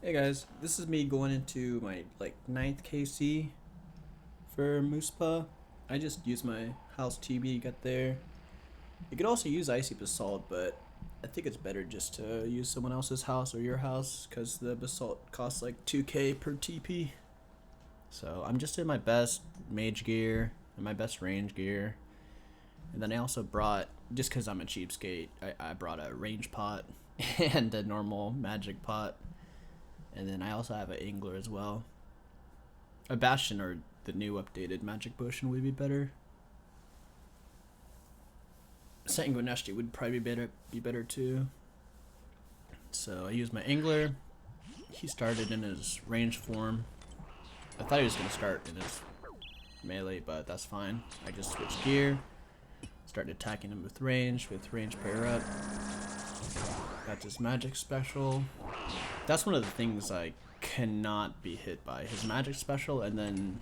Hey guys, this is me going into my ninth KC for Muspah. I just use my house TB, got there. You could also use Icy Basalt, but I think it's better just to use someone else's house or your house because the Basalt costs like 2k per TP. So I'm just in my best mage gear and my best range gear. And then I also brought, just because I'm a cheapskate, I brought a range pot and a normal magic pot. And then I also have an angler as well. A bastion or the new updated magic potion would be better. Sanguinesti would probably be better too. So I used my angler. He started in his range form. I thought he was gonna start in his melee, but that's fine. I just switched gear, started attacking him with range prayer up. Got this magic special. That's one of the things I cannot be hit by. His magic special, and then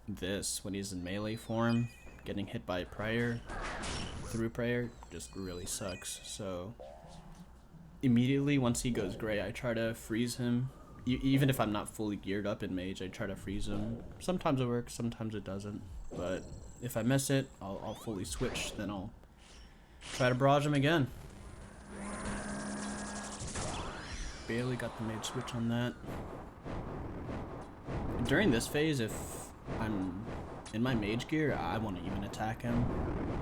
this, when he's in melee form, getting hit by prayer, through prayer, just really sucks. So immediately once he goes gray, I try to freeze him. Even if I'm not fully geared up in mage, I try to freeze him. Sometimes it works, sometimes it doesn't. But if I miss it, I'll fully switch, then I'll try to barrage him again. Barely got the mage switch on that. During this phase, if I'm in my mage gear, I want to even attack him,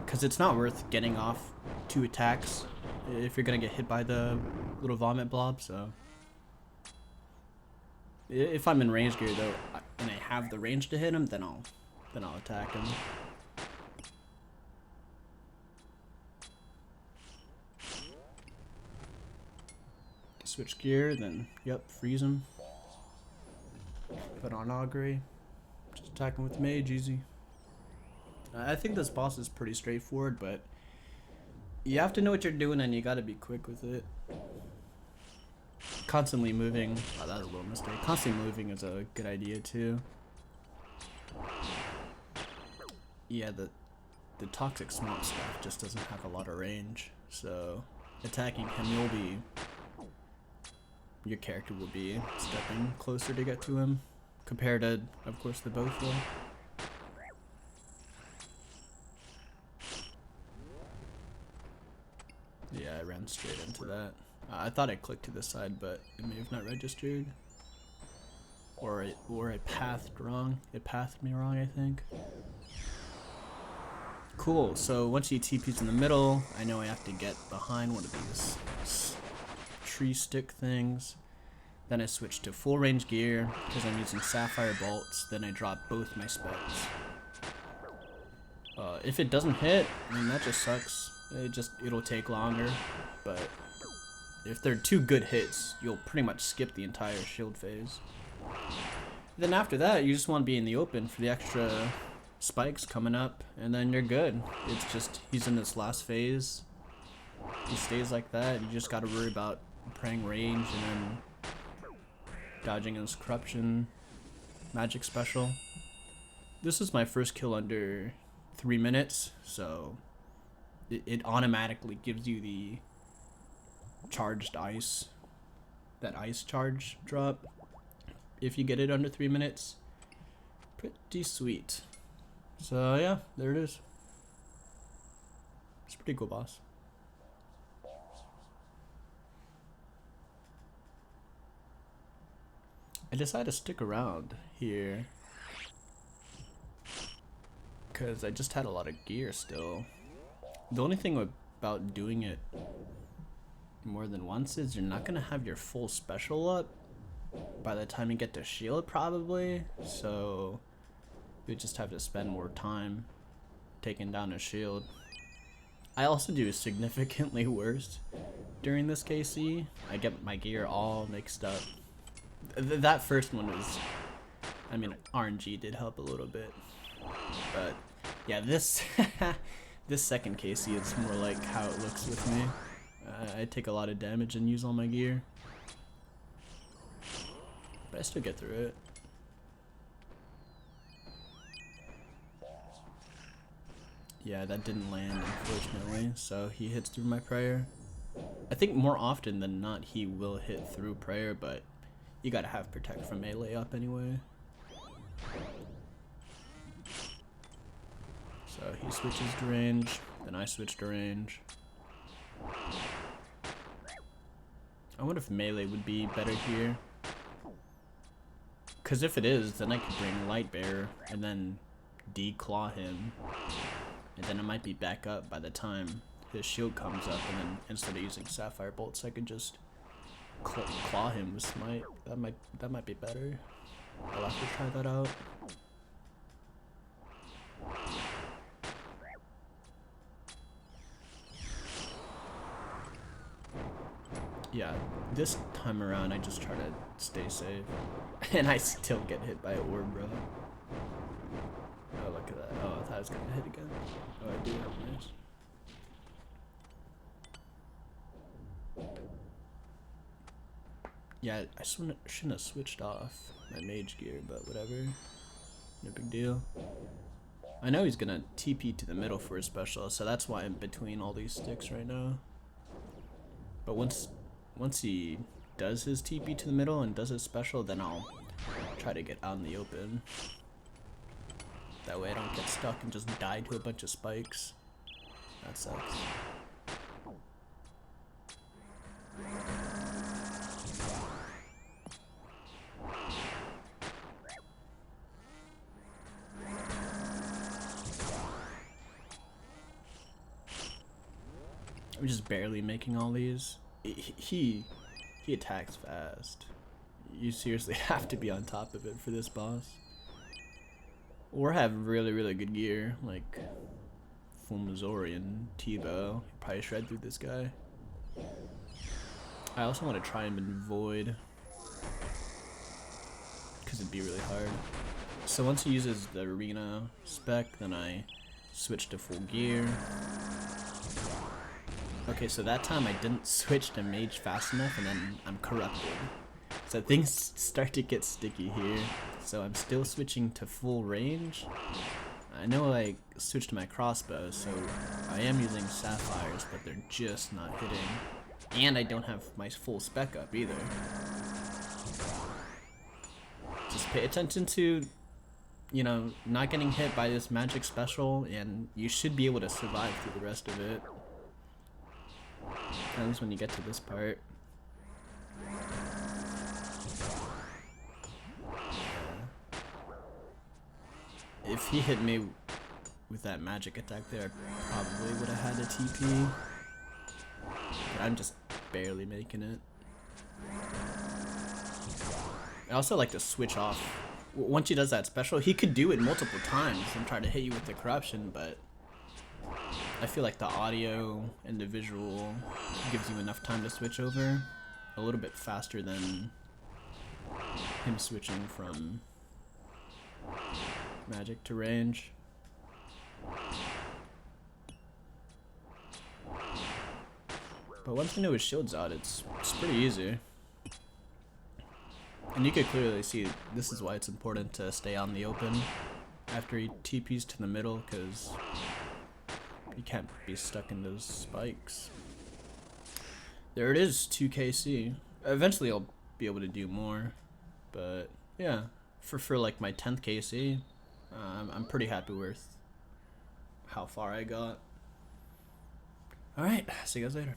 because it's not worth getting off 2 attacks if you're gonna get hit by the little vomit blob. So if I'm in range gear though, and I have the range to hit him, then I'll attack him. Switch gear, then freeze him. Put on augury. Just attack him with mage, easy. I think this boss is pretty straightforward, but you have to know what you're doing and you gotta be quick with it. Constantly moving. Oh, that was a little mistake. Constantly moving is a good idea too. Yeah, the toxic swamp stuff just doesn't have a lot of range, so attacking him, your character will be stepping closer to get to him, compared to, of course, the bowfa. Yeah, I ran straight into that. I thought I clicked to the side, but it may have not registered. Or I pathed wrong. It pathed me wrong, I think. Cool, so once he TP's in the middle, I know I have to get behind one of these tree stick things. Then I switch to full range gear because I'm using sapphire bolts. Then I drop both my specs. If it doesn't hit, I mean, that just sucks. It'll take longer, but if they're 2 good hits, you'll pretty much skip the entire shield phase. Then after that, you just want to be in the open for the extra spikes coming up, and then you're good. It's just, he's in this last phase. He stays like that. You just got to worry about praying range and then dodging his corruption magic special. This is my first kill under 3 minutes, so it automatically gives you the charged ice, that ice charge drop if you get it under 3 minutes. Pretty sweet. So yeah, there it is. It's a pretty cool boss. I decided to stick around here because I just had a lot of gear still. The only thing about doing it more than once is you're not gonna have your full special up by the time you get to shield, probably, so you just have to spend more time taking down a shield. I also do significantly worse during this KC. I get my gear all mixed up. That first one was, I mean, RNG did help a little bit, but yeah, this this second KC, it's more like how it looks with me. I take a lot of damage and use all my gear, but I still get through it. Yeah, that didn't land, unfortunately, so he hits through my prayer. I think more often than not he will hit through prayer, but you gotta have protect from melee up anyway. So he switches to range, then I switch to range. I wonder if melee would be better here. Because if it is, then I could bring Light Bearer and then declaw him. And then it might be back up by the time his shield comes up, and then instead of using Sapphire Bolts, I could just claw him with Smite. That might be better. I'll have to try that out. Yeah, this time around I just try to stay safe. And I still get hit by a orb, bro. Oh, look at that. Oh, I thought I was gonna hit again. Oh, I do. Nice. Yeah, I shouldn't have switched off my mage gear, but whatever. No big deal. I know he's gonna TP to the middle for his special, so that's why I'm between all these sticks right now. But once he does his TP to the middle and does his special, then I'll try to get out in the open. That way I don't get stuck and just die to a bunch of spikes. That sucks. I'm just barely making all these. He attacks fast. You seriously have to be on top of it for this boss. Or have really good gear, like full Missouri and T-bow. Probably shred through this guy. I also want to try him in Void, because it'd be really hard. So once he uses the arena spec, then I switch to full gear. Okay, so that time I didn't switch to mage fast enough, and then I'm corrupted. So things start to get sticky here. So I'm still switching to full range. I know I switched to my crossbow, so I am using sapphires, but they're just not hitting. And I don't have my full spec up either. Just pay attention to, you know, not getting hit by this magic special, and you should be able to survive through the rest of it. At least when you get to this part. If he hit me with that magic attack there, I probably would have had a TP. But I'm just barely making it. I also like to switch off. Once he does that special, he could do it multiple times and try to hit you with the corruption, but I feel like the audio and the visual gives you enough time to switch over a little bit faster than him switching from magic to range. But once we know his shield's out, it's pretty easy. And you can clearly see this is why it's important to stay out in the open after he TPs to the middle, because you can't be stuck in those spikes. There it is, 2kc. Eventually I'll be able to do more, but yeah, for like my 10th kc, I'm pretty happy with how far I got. Alright, see you guys later.